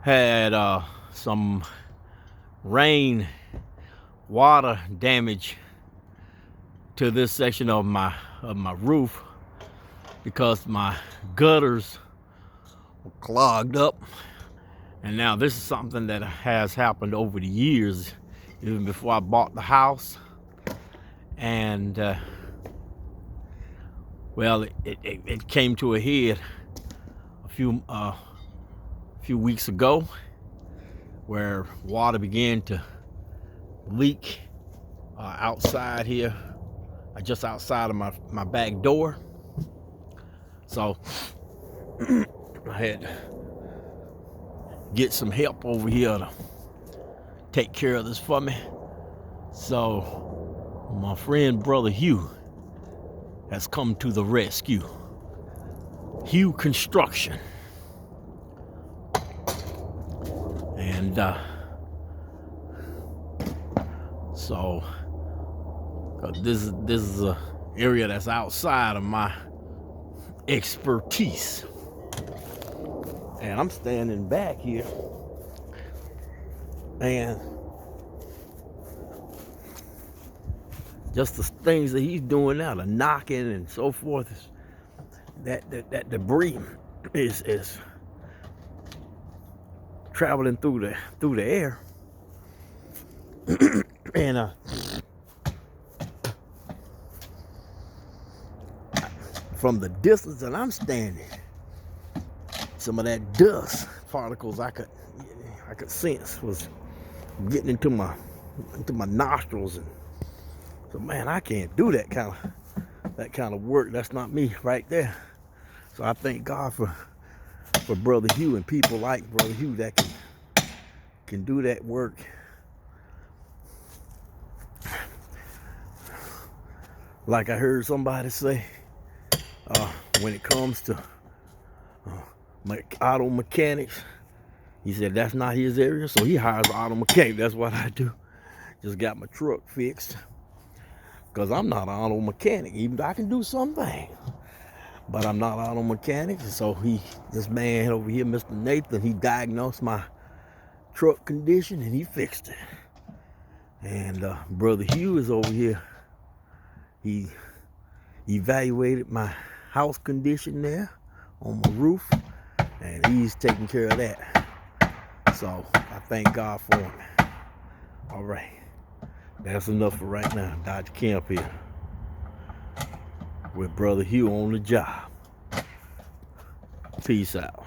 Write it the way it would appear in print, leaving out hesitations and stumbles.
had some rain water damage to this section of my roof because my gutters were clogged up. And now this is something that has happened over the years, even before I bought the house. And well, it came to a head a few weeks ago, where water began to leak outside here, just outside of my back door. So I had to get some help over here to take care of this for me. So my friend, brother Hugh, has come to the rescue. Hugh Construction. And so this is a area that's outside of my expertise. And I'm standing back here, and just the things that he's doing now, the knocking and so forth, that debris is traveling through the air. And from the distance that I'm standing, some of that dust particles I could sense was getting into my nostrils. And so, man, I can't do that kind of work. That's not me right there. So I thank God for Brother Hugh and people like Brother Hugh that can do that work. Like I heard somebody say, when it comes to auto mechanics, he said that's not his area, so he hires an auto mechanic. That's what I do. Just got my truck fixed, because I'm not an auto mechanic. Even though I can do something, but I'm not an auto mechanic. So this man over here, Mr. Nathan, he diagnosed my truck condition and he fixed it. And Brother Hugh is over here. He evaluated my house condition there on my roof, and he's taking care of that. So I thank God for him. All right, that's enough for right now. Dr. Kemp here with Brother Hugh on the job. Peace out.